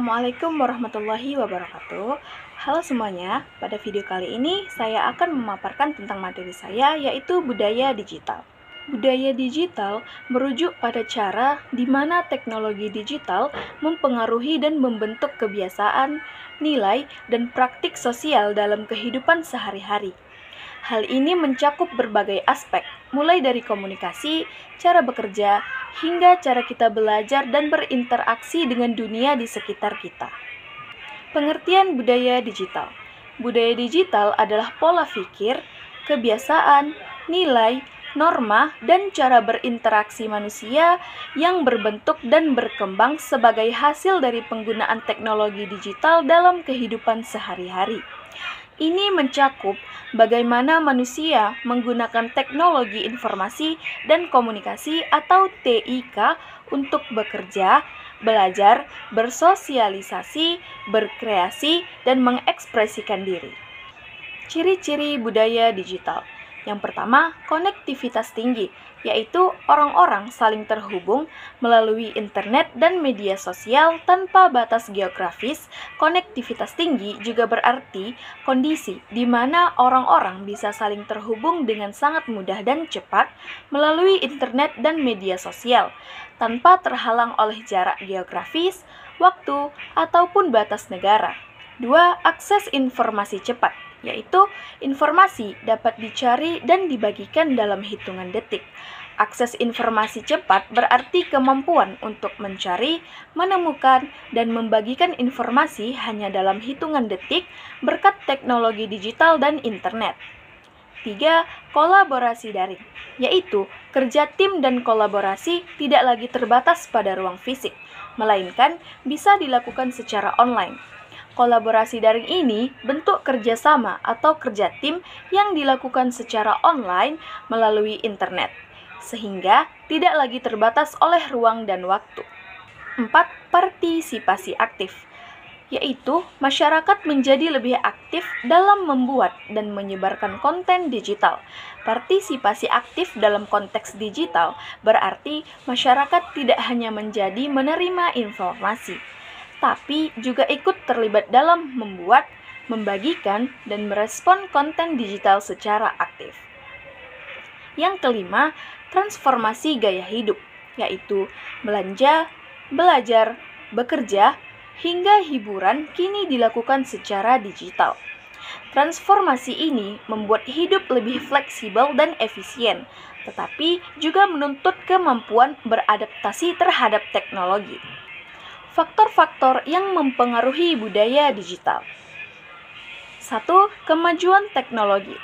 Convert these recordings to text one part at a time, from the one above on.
Assalamualaikum warahmatullahi wabarakatuh. Halo semuanya, pada video kali ini saya akan memaparkan tentang materi saya, yaitu budaya digital. Budaya digital merujuk pada cara di mana teknologi digital mempengaruhi dan membentuk kebiasaan, nilai, dan praktik sosial dalam kehidupan sehari-hari. Hal ini mencakup berbagai aspek, mulai dari komunikasi, cara bekerja, hingga cara kita belajar dan berinteraksi dengan dunia di sekitar kita. Pengertian budaya digital. Budaya digital adalah pola pikir, kebiasaan, nilai, norma, dan cara berinteraksi manusia yang berbentuk dan berkembang sebagai hasil dari penggunaan teknologi digital dalam kehidupan sehari-hari. Ini mencakup bagaimana manusia menggunakan teknologi informasi dan komunikasi atau TIK untuk bekerja, belajar, bersosialisasi, berkreasi, dan mengekspresikan diri. Ciri-ciri budaya digital. Yang pertama, konektivitas tinggi, yaitu orang-orang saling terhubung melalui internet dan media sosial tanpa batas geografis. Konektivitas tinggi juga berarti kondisi di mana orang-orang bisa saling terhubung dengan sangat mudah dan cepat melalui internet dan media sosial, tanpa terhalang oleh jarak geografis, waktu, ataupun batas negara. 2. Akses informasi cepat, yaitu informasi dapat dicari dan dibagikan dalam hitungan detik. Akses informasi cepat berarti kemampuan untuk mencari, menemukan, dan membagikan informasi hanya dalam hitungan detik berkat teknologi digital dan internet. 3. Kolaborasi daring, yaitu kerja tim dan kolaborasi tidak lagi terbatas pada ruang fisik, melainkan bisa dilakukan secara online. Kolaborasi daring ini bentuk kerjasama atau kerja tim yang dilakukan secara online melalui internet, sehingga tidak lagi terbatas oleh ruang dan waktu. 4. Partisipasi aktif, yaitu masyarakat menjadi lebih aktif dalam membuat dan menyebarkan konten digital. Partisipasi aktif dalam konteks digital berarti masyarakat tidak hanya menjadi menerima informasi, tapi juga ikut terlibat dalam membuat, membagikan, dan merespon konten digital secara aktif. Yang kelima, transformasi gaya hidup, yaitu belanja, belajar, bekerja, hingga hiburan kini dilakukan secara digital. Transformasi ini membuat hidup lebih fleksibel dan efisien, tetapi juga menuntut kemampuan beradaptasi terhadap teknologi. Faktor-faktor yang mempengaruhi budaya digital. 1. Kemajuan teknologi.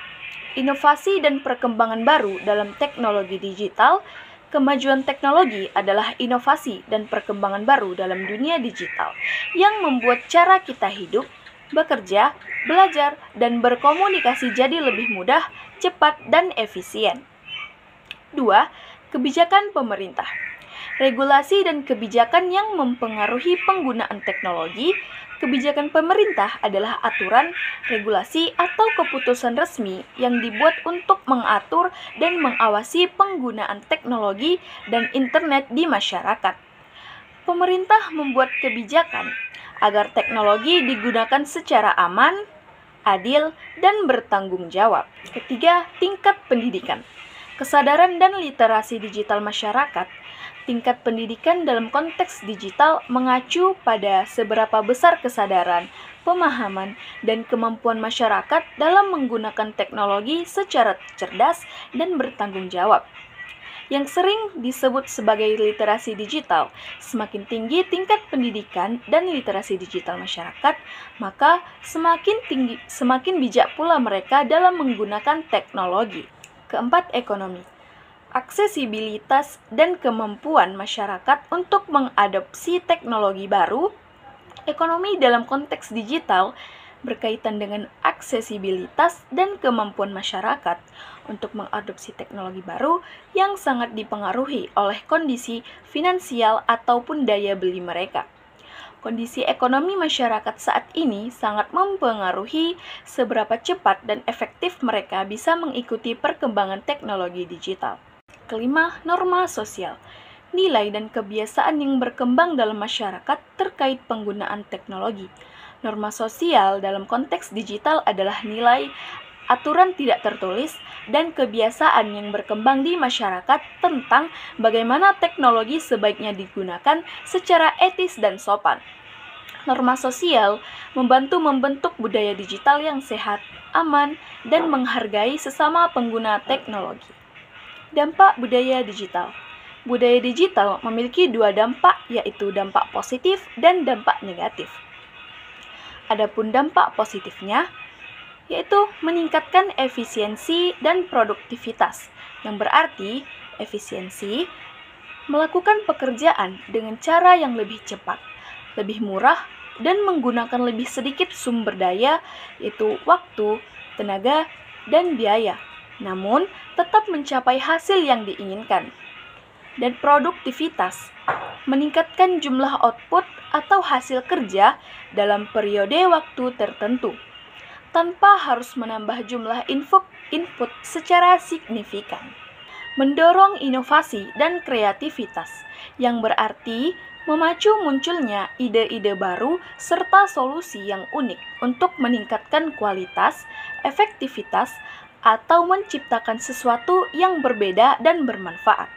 Inovasi dan perkembangan baru dalam teknologi digital. Kemajuan teknologi adalah inovasi dan perkembangan baru dalam dunia digital yang membuat cara kita hidup, bekerja, belajar, dan berkomunikasi jadi lebih mudah, cepat, dan efisien. 2. Kebijakan pemerintah. Regulasi dan kebijakan yang mempengaruhi penggunaan teknologi. Kebijakan pemerintah adalah aturan, regulasi, atau keputusan resmi yang dibuat untuk mengatur dan mengawasi penggunaan teknologi dan internet di masyarakat. Pemerintah membuat kebijakan agar teknologi digunakan secara aman, adil, dan bertanggung jawab. Ketiga, tingkat pendidikan. Kesadaran dan literasi digital masyarakat. Tingkat pendidikan dalam konteks digital mengacu pada seberapa besar kesadaran, pemahaman, dan kemampuan masyarakat dalam menggunakan teknologi secara cerdas dan bertanggung jawab. Yang sering disebut sebagai literasi digital, semakin tinggi tingkat pendidikan dan literasi digital masyarakat, maka semakin bijak pula mereka dalam menggunakan teknologi. Keempat, ekonomi. Aksesibilitas dan kemampuan masyarakat untuk mengadopsi teknologi baru. Ekonomi dalam konteks digital berkaitan dengan aksesibilitas dan kemampuan masyarakat untuk mengadopsi teknologi baru yang sangat dipengaruhi oleh kondisi finansial ataupun daya beli mereka. Kondisi ekonomi masyarakat saat ini sangat mempengaruhi seberapa cepat dan efektif mereka bisa mengikuti perkembangan teknologi digital. Kelima, norma sosial. nilai dan kebiasaan yang berkembang dalam masyarakat terkait penggunaan teknologi. Norma sosial dalam konteks digital adalah nilai, aturan tidak tertulis, dan kebiasaan yang berkembang di masyarakat tentang bagaimana teknologi sebaiknya digunakan secara etis dan sopan. Norma sosial membantu membentuk budaya digital yang sehat, aman, dan menghargai sesama pengguna teknologi. Dampak budaya digital. Budaya digital memiliki dua dampak, yaitu dampak positif dan dampak negatif. Adapun dampak positifnya, yaitu meningkatkan efisiensi dan produktivitas, yang berarti efisiensi melakukan pekerjaan dengan cara yang lebih cepat, lebih murah, dan menggunakan lebih sedikit sumber daya, yaitu waktu, tenaga, dan biaya, namun tetap mencapai hasil yang diinginkan. Dan produktivitas meningkatkan jumlah output atau hasil kerja dalam periode waktu tertentu, tanpa harus menambah jumlah input secara signifikan. Mendorong inovasi dan kreativitas, yang berarti memacu munculnya ide-ide baru serta solusi yang unik untuk meningkatkan kualitas, efektivitas, atau menciptakan sesuatu yang berbeda dan bermanfaat.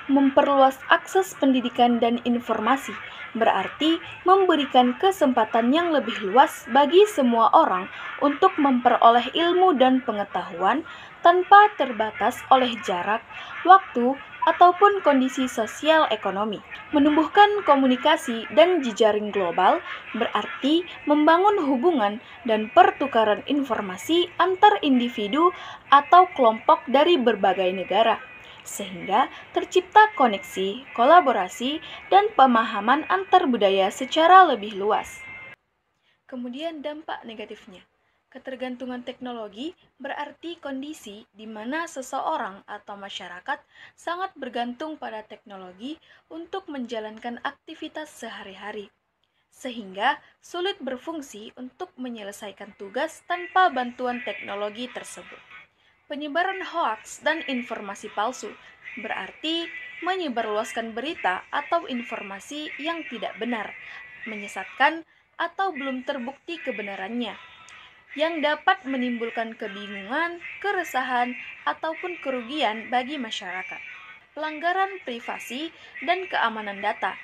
Memperluas akses pendidikan dan informasi, berarti memberikan kesempatan yang lebih luas bagi semua orang untuk memperoleh ilmu dan pengetahuan tanpa terbatas oleh jarak, waktu, ataupun kondisi sosial ekonomi. Menumbuhkan komunikasi dan jejaring global berarti membangun hubungan dan pertukaran informasi antar individu atau kelompok dari berbagai negara, sehingga tercipta koneksi, kolaborasi, dan pemahaman antar budaya secara lebih luas. Kemudian dampak negatifnya. Ketergantungan teknologi berarti kondisi di mana seseorang atau masyarakat sangat bergantung pada teknologi untuk menjalankan aktivitas sehari-hari, sehingga sulit berfungsi untuk menyelesaikan tugas tanpa bantuan teknologi tersebut. Penyebaran hoaks dan informasi palsu berarti menyebarluaskan berita atau informasi yang tidak benar, menyesatkan, atau belum terbukti kebenarannya, yang dapat menimbulkan kebingungan, keresahan, ataupun kerugian bagi masyarakat. Pelanggaran privasi dan keamanan data,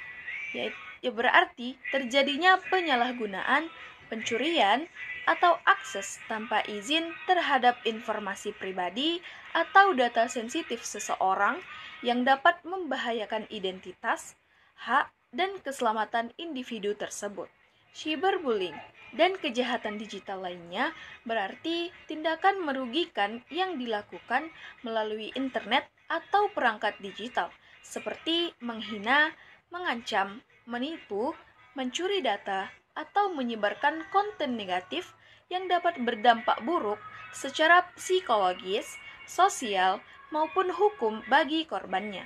yaitu berarti terjadinya penyalahgunaan, pencurian, atau akses tanpa izin terhadap informasi pribadi atau data sensitif seseorang yang dapat membahayakan identitas, hak, dan keselamatan individu tersebut. Cyberbullying dan kejahatan digital lainnya berarti tindakan merugikan yang dilakukan melalui internet atau perangkat digital, seperti menghina, mengancam, menipu, mencuri data, atau menyebarkan konten negatif yang dapat berdampak buruk secara psikologis, sosial, maupun hukum bagi korbannya.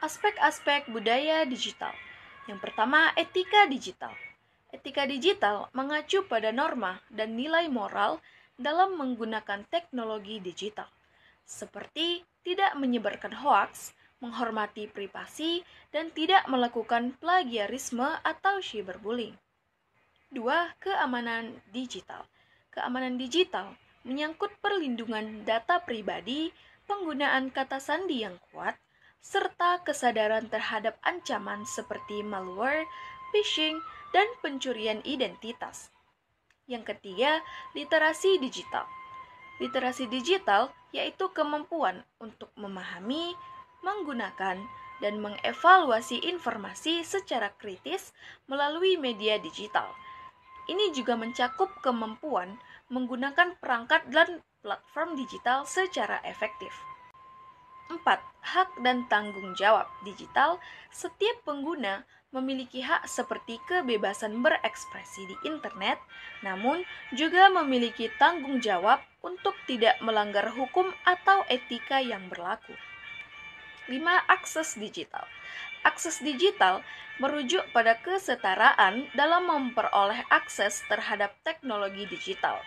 Aspek-aspek budaya digital. Yang pertama, etika digital. Etika digital mengacu pada norma dan nilai moral dalam menggunakan teknologi digital, seperti tidak menyebarkan hoaks, menghormati privasi, dan tidak melakukan plagiarisme atau cyberbullying. 2. Keamanan digital. Keamanan digital menyangkut perlindungan data pribadi, penggunaan kata sandi yang kuat, serta kesadaran terhadap ancaman seperti malware, phishing, dan pencurian identitas. Yang ketiga, literasi digital. Literasi digital yaitu kemampuan untuk memahami, menggunakan, dan mengevaluasi informasi secara kritis melalui media digital. Ini juga mencakup kemampuan menggunakan perangkat dan platform digital secara efektif. 4. Hak dan tanggung jawab digital. Setiap pengguna memiliki hak seperti kebebasan berekspresi di internet, namun juga memiliki tanggung jawab untuk tidak melanggar hukum atau etika yang berlaku. 5. Akses digital. Akses digital merujuk pada kesetaraan dalam memperoleh akses terhadap teknologi digital.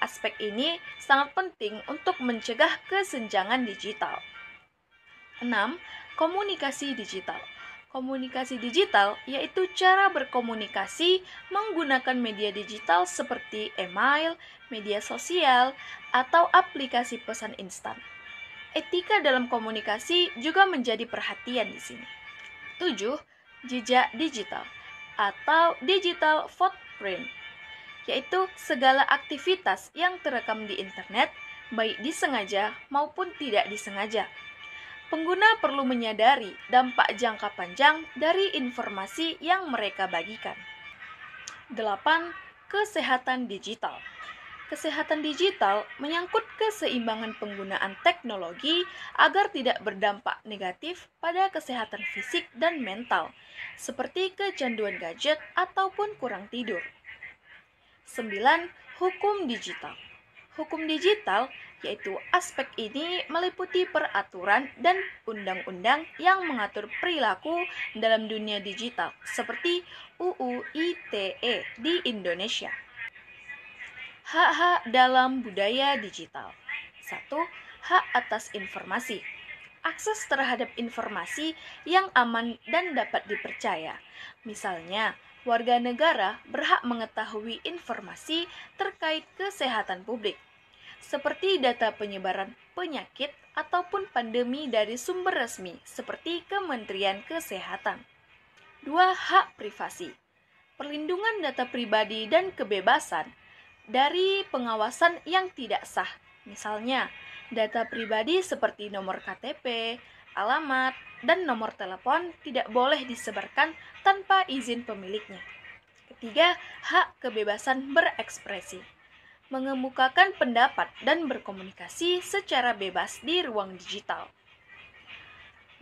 Aspek ini sangat penting untuk mencegah kesenjangan digital. 6. Komunikasi digital. Komunikasi digital yaitu cara berkomunikasi menggunakan media digital seperti email, media sosial, atau aplikasi pesan instan. Etika dalam komunikasi juga menjadi perhatian di sini. 7. Jejak digital atau digital footprint, yaitu segala aktivitas yang terekam di internet, baik disengaja maupun tidak disengaja. Pengguna perlu menyadari dampak jangka panjang dari informasi yang mereka bagikan. 8. Kesehatan digital. Kesehatan digital menyangkut keseimbangan penggunaan teknologi agar tidak berdampak negatif pada kesehatan fisik dan mental, seperti kecanduan gadget ataupun kurang tidur. 9. Hukum digital. Hukum digital yaitu aspek ini meliputi peraturan dan undang-undang yang mengatur perilaku dalam dunia digital, seperti UU ITE di Indonesia. Hak-hak dalam budaya digital. 1. Hak atas informasi. Akses terhadap informasi yang aman dan dapat dipercaya. Misalnya, warga negara berhak mengetahui informasi terkait kesehatan publik, seperti data penyebaran penyakit ataupun pandemi dari sumber resmi, seperti Kementerian Kesehatan. 2. Hak privasi. Perlindungan data pribadi dan kebebasan dari pengawasan yang tidak sah. Misalnya, data pribadi seperti nomor KTP, alamat, dan nomor telepon tidak boleh disebarkan tanpa izin pemiliknya. Ketiga, hak kebebasan berekspresi. Mengemukakan pendapat dan berkomunikasi secara bebas di ruang digital.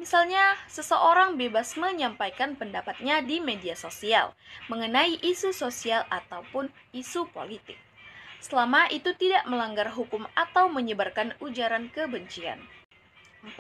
Misalnya, seseorang bebas menyampaikan pendapatnya di media sosial mengenai isu sosial ataupun isu politik, selama itu tidak melanggar hukum atau menyebarkan ujaran kebencian. 4.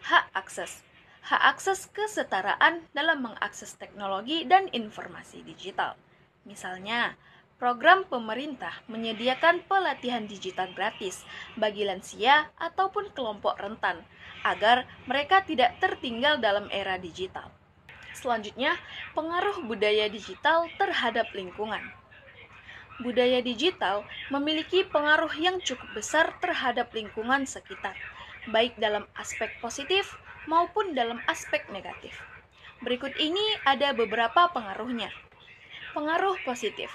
Hak akses. Hak akses kesetaraan dalam mengakses teknologi dan informasi digital. Misalnya, program pemerintah menyediakan pelatihan digital gratis bagi lansia ataupun kelompok rentan agar mereka tidak tertinggal dalam era digital. Selanjutnya, pengaruh budaya digital terhadap lingkungan. Budaya digital memiliki pengaruh yang cukup besar terhadap lingkungan sekitar, baik dalam aspek positif maupun dalam aspek negatif. Berikut ini ada beberapa pengaruhnya. Pengaruh positif,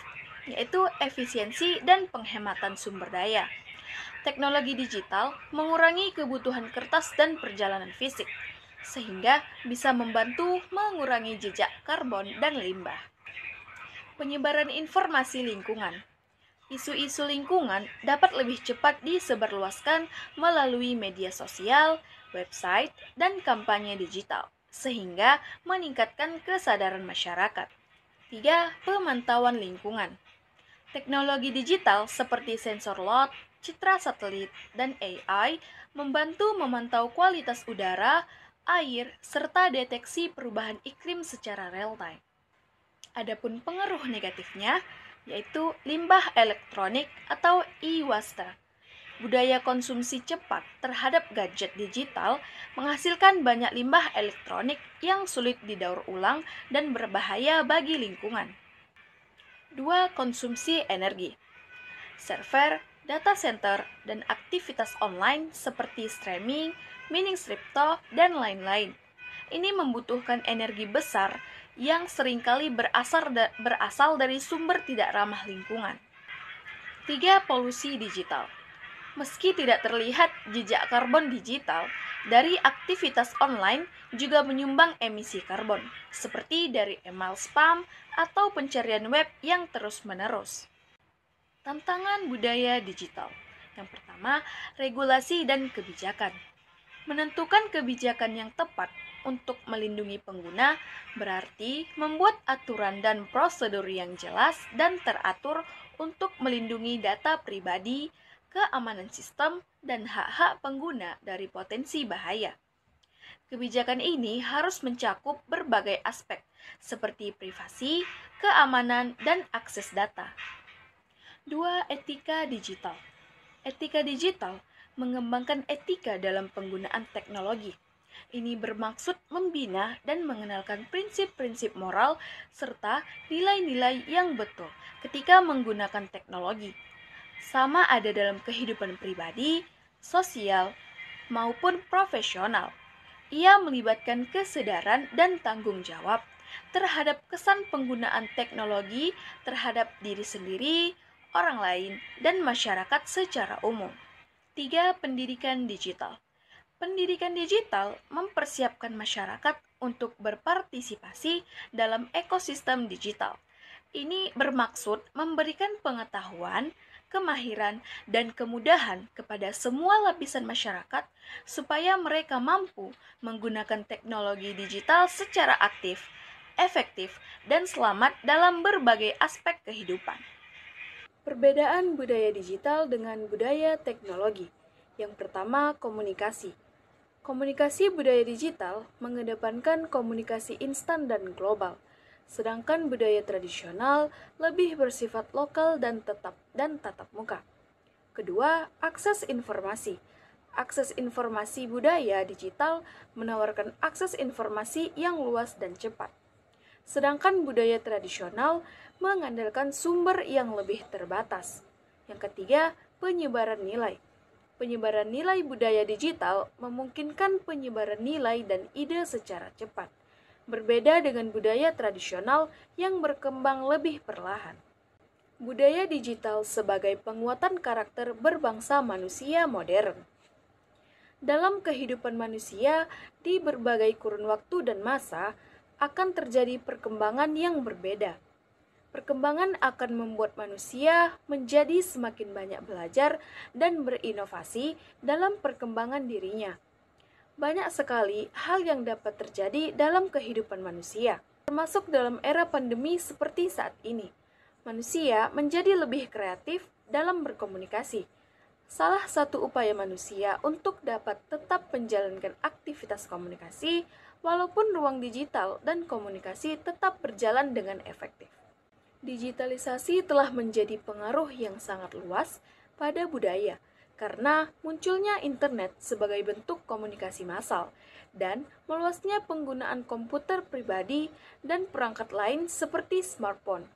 yaitu efisiensi dan penghematan sumber daya. Teknologi digital mengurangi kebutuhan kertas dan perjalanan fisik, sehingga bisa membantu mengurangi jejak karbon dan limbah. Penyebaran informasi lingkungan. Isu-isu lingkungan dapat lebih cepat disebarluaskan melalui media sosial, website, dan kampanye digital, sehingga meningkatkan kesadaran masyarakat. 3. Pemantauan lingkungan. Teknologi digital seperti sensor laut, citra satelit, dan AI membantu memantau kualitas udara, air, serta deteksi perubahan iklim secara real-time. Adapun pengaruh negatifnya, yaitu limbah elektronik atau e-waste. Budaya konsumsi cepat terhadap gadget digital menghasilkan banyak limbah elektronik yang sulit didaur ulang dan berbahaya bagi lingkungan. 2. Konsumsi energi. Server, data center, dan aktivitas online seperti streaming, mining crypto, dan lain-lain. Ini membutuhkan energi besar yang seringkali berasal dari sumber tidak ramah lingkungan. 3. Polusi digital. Meski tidak terlihat, jejak karbon digital dari aktivitas online juga menyumbang emisi karbon, seperti dari email spam atau pencarian web yang terus-menerus. Tantangan budaya digital. Yang pertama, regulasi dan kebijakan. Menentukan kebijakan yang tepat untuk melindungi pengguna berarti membuat aturan dan prosedur yang jelas dan teratur untuk melindungi data pribadi, keamanan sistem, dan hak-hak pengguna dari potensi bahaya. Kebijakan ini harus mencakup berbagai aspek seperti privasi, keamanan, dan akses data. 2. Etika digital. Etika digital mengembangkan etika dalam penggunaan teknologi. Ini bermaksud membina dan mengenalkan prinsip-prinsip moral serta nilai-nilai yang betul ketika menggunakan teknologi. Sama ada dalam kehidupan pribadi, sosial, maupun profesional. Ia melibatkan kesadaran dan tanggung jawab terhadap kesan penggunaan teknologi terhadap diri sendiri, orang lain, dan masyarakat secara umum. 3. Pendidikan digital. Pendidikan digital mempersiapkan masyarakat untuk berpartisipasi dalam ekosistem digital. Ini bermaksud memberikan pengetahuan, kemahiran, dan kemudahan kepada semua lapisan masyarakat supaya mereka mampu menggunakan teknologi digital secara aktif, efektif, dan selamat dalam berbagai aspek kehidupan. Perbedaan budaya digital dengan budaya teknologi. Yang pertama, komunikasi. Komunikasi budaya digital mengedepankan komunikasi instan dan global, sedangkan budaya tradisional lebih bersifat lokal dan tatap muka. Kedua, akses informasi. Akses informasi budaya digital menawarkan akses informasi yang luas dan cepat. Sedangkan budaya tradisional mengandalkan sumber yang lebih terbatas. Yang ketiga, penyebaran nilai. Penyebaran nilai budaya digital memungkinkan penyebaran nilai dan ide secara cepat, berbeda dengan budaya tradisional yang berkembang lebih perlahan. Budaya digital sebagai penguatan karakter berbangsa manusia modern. Dalam kehidupan manusia di berbagai kurun waktu dan masa akan terjadi perkembangan yang berbeda. Perkembangan akan membuat manusia menjadi semakin banyak belajar dan berinovasi dalam perkembangan dirinya. Banyak sekali hal yang dapat terjadi dalam kehidupan manusia, termasuk dalam era pandemi seperti saat ini. Manusia menjadi lebih kreatif dalam berkomunikasi. Salah satu upaya manusia untuk dapat tetap menjalankan aktivitas komunikasi walaupun ruang digital dan komunikasi tetap berjalan dengan efektif. Digitalisasi telah menjadi pengaruh yang sangat luas pada budaya karena munculnya internet sebagai bentuk komunikasi massal dan meluasnya penggunaan komputer pribadi dan perangkat lain seperti smartphone.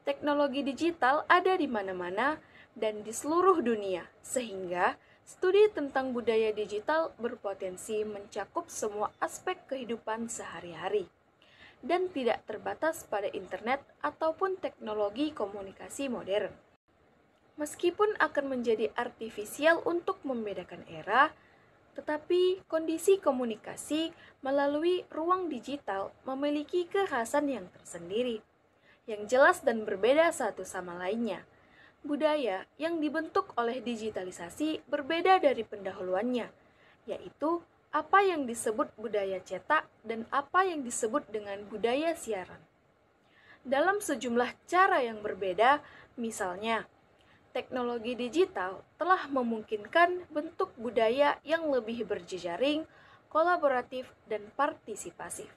Teknologi digital ada di mana-mana dan di seluruh dunia, sehingga studi tentang budaya digital berpotensi mencakup semua aspek kehidupan sehari-hari dan tidak terbatas pada internet ataupun teknologi komunikasi modern. Meskipun akan menjadi artifisial untuk membedakan era, tetapi kondisi komunikasi melalui ruang digital memiliki kekhasan yang tersendiri, yang jelas dan berbeda satu sama lainnya. Budaya yang dibentuk oleh digitalisasi berbeda dari pendahuluannya, yaitu apa yang disebut budaya cetak dan apa yang disebut dengan budaya siaran. Dalam sejumlah cara yang berbeda, misalnya, teknologi digital telah memungkinkan bentuk budaya yang lebih berjejaring, kolaboratif, dan partisipasif.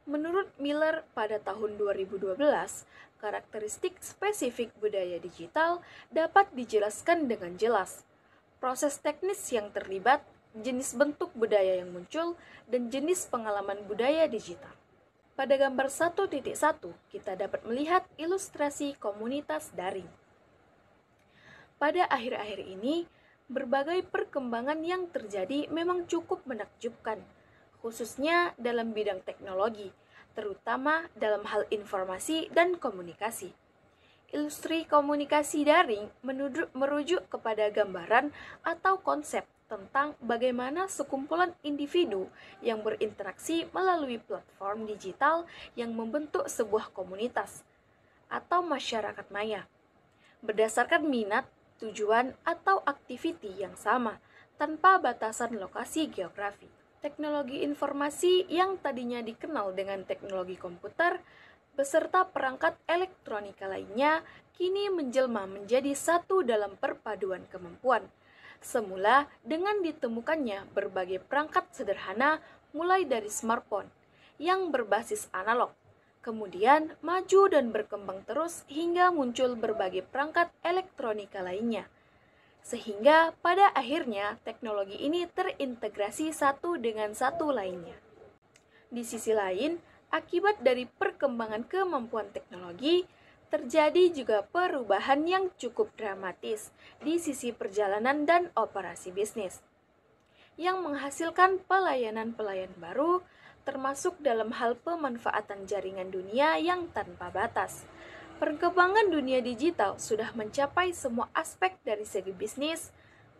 Menurut Miller pada tahun 2012, karakteristik spesifik budaya digital dapat dijelaskan dengan jelas. Proses teknis yang terlibat, jenis bentuk budaya yang muncul, dan jenis pengalaman budaya digital. Pada gambar 1.1, kita dapat melihat ilustrasi komunitas daring. Pada akhir-akhir ini, berbagai perkembangan yang terjadi memang cukup menakjubkan, khususnya dalam bidang teknologi, terutama dalam hal informasi dan komunikasi. Ilustrasi komunikasi daring merujuk kepada gambaran atau konsep tentang bagaimana sekumpulan individu yang berinteraksi melalui platform digital yang membentuk sebuah komunitas atau masyarakat maya berdasarkan minat, tujuan, atau aktiviti yang sama tanpa batasan lokasi geografi. Teknologi informasi yang tadinya dikenal dengan teknologi komputer beserta perangkat elektronika lainnya kini menjelma menjadi satu dalam perpaduan kemampuan. Semula dengan ditemukannya berbagai perangkat sederhana mulai dari smartphone yang berbasis analog, kemudian maju dan berkembang terus hingga muncul berbagai perangkat elektronika lainnya. sehingga pada akhirnya teknologi ini terintegrasi satu dengan satu lainnya. Di sisi lain, akibat dari perkembangan kemampuan teknologi, terjadi juga perubahan yang cukup dramatis di sisi perjalanan dan operasi bisnis, yang menghasilkan pelayanan-pelayanan baru, termasuk dalam hal pemanfaatan jaringan dunia yang tanpa batas. Perkembangan dunia digital sudah mencapai semua aspek dari segi bisnis,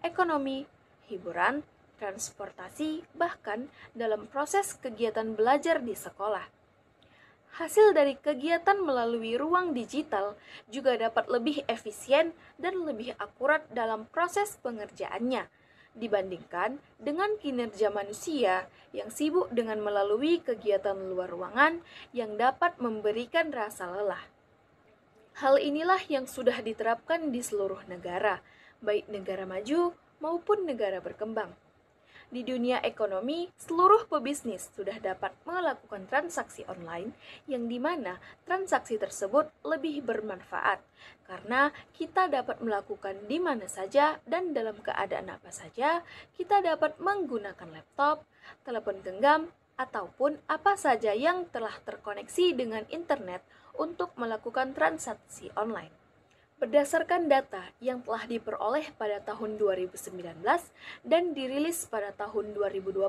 ekonomi, hiburan, transportasi, bahkan dalam proses kegiatan belajar di sekolah. Hasil dari kegiatan melalui ruang digital juga dapat lebih efisien dan lebih akurat dalam proses pengerjaannya dibandingkan dengan kinerja manusia yang sibuk dengan melalui kegiatan luar ruangan yang dapat memberikan rasa lelah. Hal inilah yang sudah diterapkan di seluruh negara, baik negara maju maupun negara berkembang. Di dunia ekonomi, seluruh pebisnis sudah dapat melakukan transaksi online yang dimana transaksi tersebut lebih bermanfaat karena kita dapat melakukan di mana saja dan dalam keadaan apa saja. Kita dapat menggunakan laptop, telepon genggam, ataupun apa saja yang telah terkoneksi dengan internet untuk melakukan transaksi online. Berdasarkan data yang telah diperoleh pada tahun 2019 dan dirilis pada tahun 2020,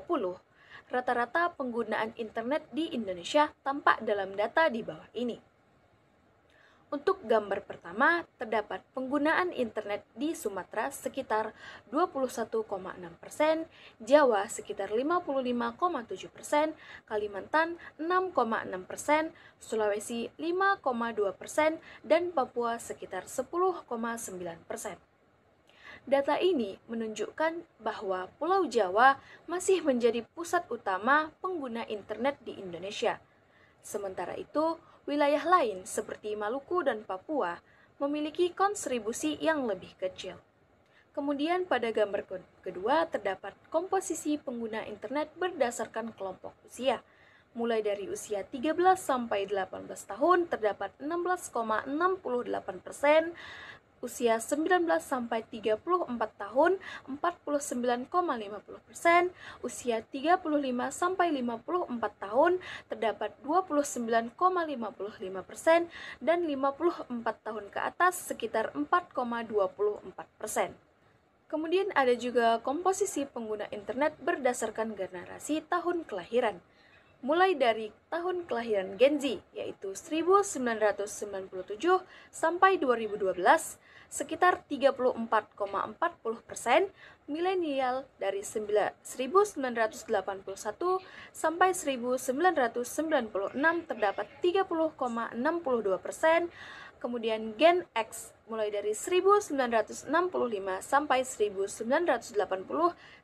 rata-rata penggunaan internet di Indonesia tampak dalam data di bawah ini. Untuk gambar pertama, terdapat penggunaan internet di Sumatera sekitar 21,6%, Jawa sekitar 55,7%, Kalimantan 6,6%, Sulawesi 5,2%, dan Papua sekitar 10,9%. Data ini menunjukkan bahwa Pulau Jawa masih menjadi pusat utama pengguna internet di Indonesia. Sementara itu, wilayah lain seperti Maluku dan Papua memiliki kontribusi yang lebih kecil. Kemudian pada gambar kedua terdapat komposisi pengguna internet berdasarkan kelompok usia. Mulai dari usia 13 sampai 18 tahun terdapat 16,68%, usia 19 sampai 34 tahun 49,50%, usia 35 sampai 54 tahun terdapat 29,55%, dan 54 tahun ke atas sekitar 4,24%. Kemudian ada juga komposisi pengguna internet berdasarkan generasi tahun kelahiran. Mulai dari tahun kelahiran Gen Z, yaitu 1997 sampai 2012, sekitar 34,40%, milenial dari 1981 sampai 1996 terdapat 30,62%, kemudian Gen X mulai dari 1965 sampai 1980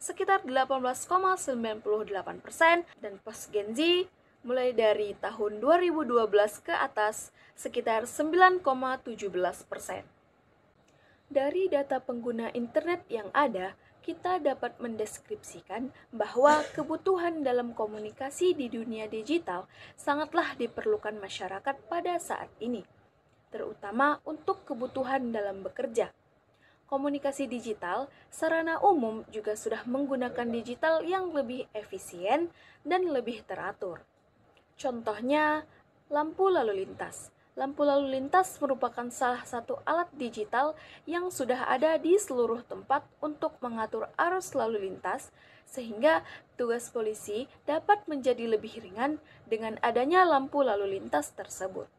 sekitar 18,98%, dan post Gen Z mulai dari tahun 2012 ke atas sekitar 9,17%. Dari data pengguna internet yang ada, kita dapat mendeskripsikan bahwa kebutuhan dalam komunikasi di dunia digital sangatlah diperlukan masyarakat pada saat ini, terutama untuk kebutuhan dalam bekerja. Komunikasi digital, sarana umum juga sudah menggunakan digital yang lebih efisien dan lebih teratur. Contohnya, lampu lalu lintas. Lampu lalu lintas merupakan salah satu alat digital yang sudah ada di seluruh tempat untuk mengatur arus lalu lintas, sehingga tugas polisi dapat menjadi lebih ringan dengan adanya lampu lalu lintas tersebut.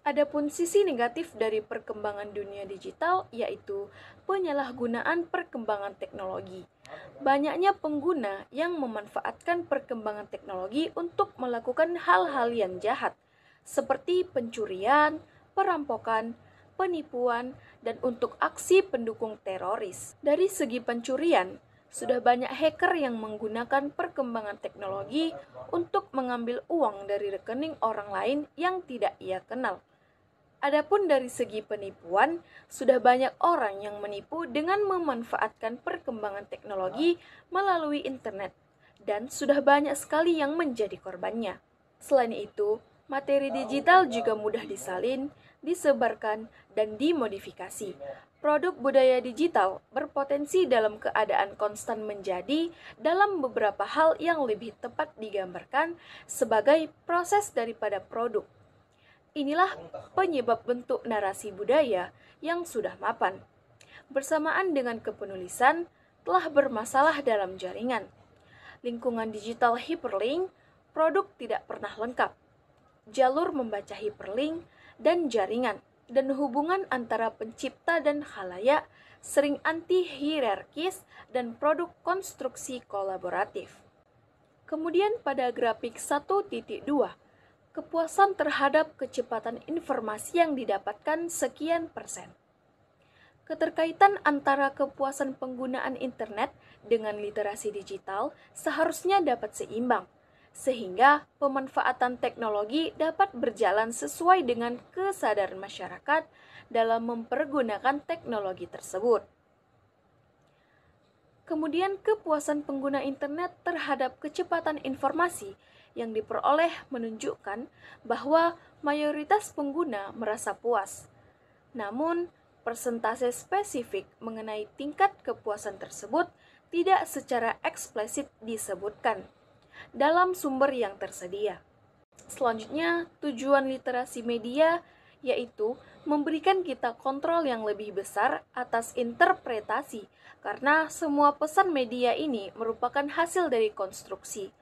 Adapun sisi negatif dari perkembangan dunia digital yaitu penyalahgunaan perkembangan teknologi. Banyaknya pengguna yang memanfaatkan perkembangan teknologi untuk melakukan hal-hal yang jahat, seperti pencurian, perampokan, penipuan, dan untuk aksi pendukung teroris. Dari segi pencurian, sudah banyak hacker yang menggunakan perkembangan teknologi untuk mengambil uang dari rekening orang lain yang tidak ia kenal. Adapun dari segi penipuan, sudah banyak orang yang menipu dengan memanfaatkan perkembangan teknologi melalui internet, dan sudah banyak sekali yang menjadi korbannya. Selain itu, materi digital juga mudah disalin, disebarkan, dan dimodifikasi. Produk budaya digital berpotensi dalam keadaan konstan menjadi dalam beberapa hal yang lebih tepat digambarkan sebagai proses daripada produk. Inilah penyebab bentuk narasi budaya yang sudah mapan. Bersamaan dengan kepenulisan, telah bermasalah dalam jaringan. Lingkungan digital hyperlink, produk tidak pernah lengkap. Jalur membaca hyperlink dan jaringan, dan hubungan antara pencipta dan khalayak sering anti-hierarkis dan produk konstruksi kolaboratif. Kemudian pada grafik 1.2, kepuasan terhadap kecepatan informasi yang didapatkan sekian persen. Keterkaitan antara kepuasan penggunaan internet dengan literasi digital seharusnya dapat seimbang, sehingga pemanfaatan teknologi dapat berjalan sesuai dengan kesadaran masyarakat dalam mempergunakan teknologi tersebut. Kemudian kepuasan pengguna internet terhadap kecepatan informasi yang diperoleh menunjukkan bahwa mayoritas pengguna merasa puas. Namun, persentase spesifik mengenai tingkat kepuasan tersebut tidak secara eksplisit disebutkan dalam sumber yang tersedia. Selanjutnya, tujuan literasi media yaitu memberikan kita kontrol yang lebih besar atas interpretasi, karena semua pesan media ini merupakan hasil dari konstruksi.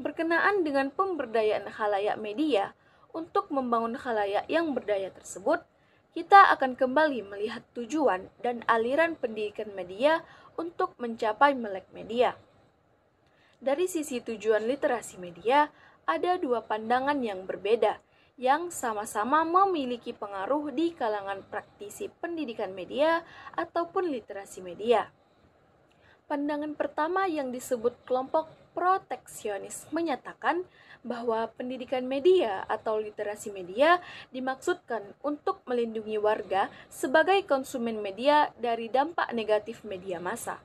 Berkenaan dengan pemberdayaan khalayak media, untuk membangun khalayak yang berdaya tersebut, kita akan kembali melihat tujuan dan aliran pendidikan media untuk mencapai melek media. Dari sisi tujuan literasi media, ada dua pandangan yang berbeda, yang sama-sama memiliki pengaruh di kalangan praktisi pendidikan media ataupun literasi media. Pandangan pertama yang disebut kelompok proteksionis menyatakan bahwa pendidikan media atau literasi media dimaksudkan untuk melindungi warga sebagai konsumen media dari dampak negatif media massa.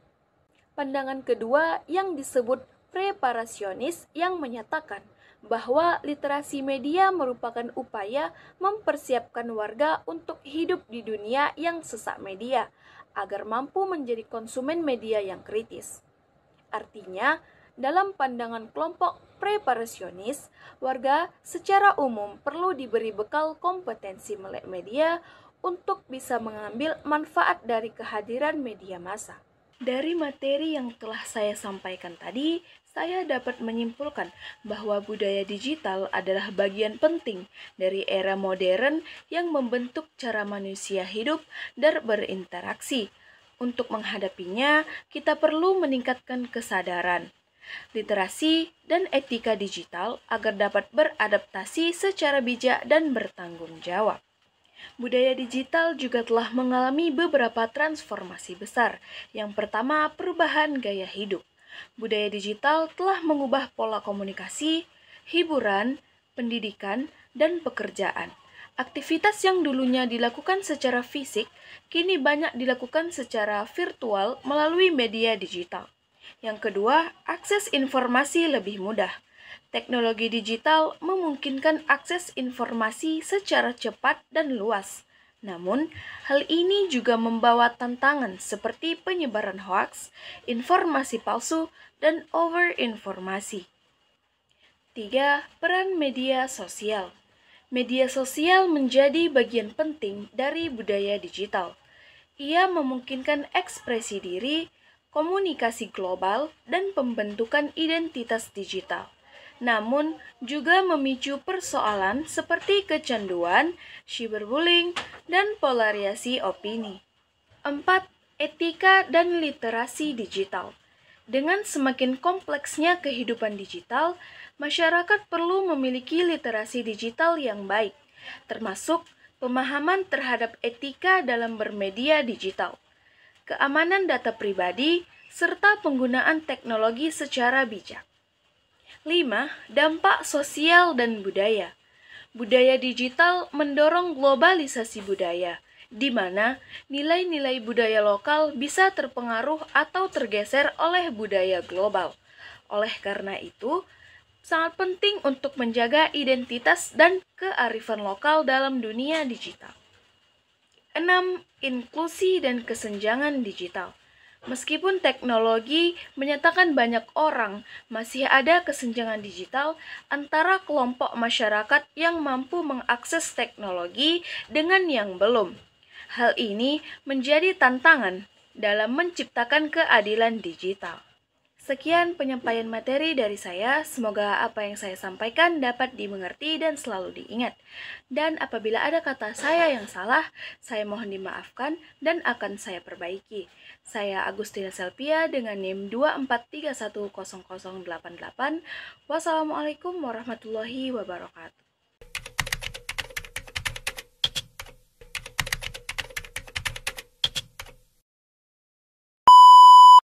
Pandangan kedua yang disebut preparasionis yang menyatakan bahwa literasi media merupakan upaya mempersiapkan warga untuk hidup di dunia yang sesak media, agar mampu menjadi konsumen media yang kritis. Artinya, dalam pandangan kelompok preparasionis, warga secara umum perlu diberi bekal kompetensi melek media untuk bisa mengambil manfaat dari kehadiran media massa. Dari materi yang telah saya sampaikan tadi, saya dapat menyimpulkan bahwa budaya digital adalah bagian penting dari era modern yang membentuk cara manusia hidup dan berinteraksi. Untuk menghadapinya, kita perlu meningkatkan kesadaran, literasi, dan etika digital agar dapat beradaptasi secara bijak dan bertanggung jawab. Budaya digital juga telah mengalami beberapa transformasi besar. Yang pertama, perubahan gaya hidup. Budaya digital telah mengubah pola komunikasi, hiburan, pendidikan, dan pekerjaan. Aktivitas yang dulunya dilakukan secara fisik, kini banyak dilakukan secara virtual melalui media digital. Yang kedua, akses informasi lebih mudah. Teknologi digital memungkinkan akses informasi secara cepat dan luas. Namun, hal ini juga membawa tantangan seperti penyebaran hoaks, informasi palsu, dan overinformasi. 3. Peran media sosial. Media sosial menjadi bagian penting dari budaya digital. Ia memungkinkan ekspresi diri, komunikasi global, dan pembentukan identitas digital. Namun, juga memicu persoalan seperti kecanduan, cyberbullying, dan polarisasi opini. 4. Etika dan literasi digital. Dengan semakin kompleksnya kehidupan digital, masyarakat perlu memiliki literasi digital yang baik, termasuk pemahaman terhadap etika dalam bermedia digital, keamanan data pribadi, serta penggunaan teknologi secara bijak. 5. Dampak sosial dan budaya. Budaya digital mendorong globalisasi budaya, di mana nilai-nilai budaya lokal bisa terpengaruh atau tergeser oleh budaya global. Oleh karena itu, sangat penting untuk menjaga identitas dan kearifan lokal dalam dunia digital. 6. Inklusi dan kesenjangan digital. Meskipun teknologi menyatakan banyak orang, masih ada kesenjangan digital antara kelompok masyarakat yang mampu mengakses teknologi dengan yang belum. Hal ini menjadi tantangan dalam menciptakan keadilan digital. Sekian penyampaian materi dari saya. Semoga apa yang saya sampaikan dapat dimengerti dan selalu diingat. Dan apabila ada kata saya yang salah, saya mohon dimaafkan dan akan saya perbaiki. Saya Agustina Selvia dengan NIM 243100088. Wassalamualaikum warahmatullahi wabarakatuh.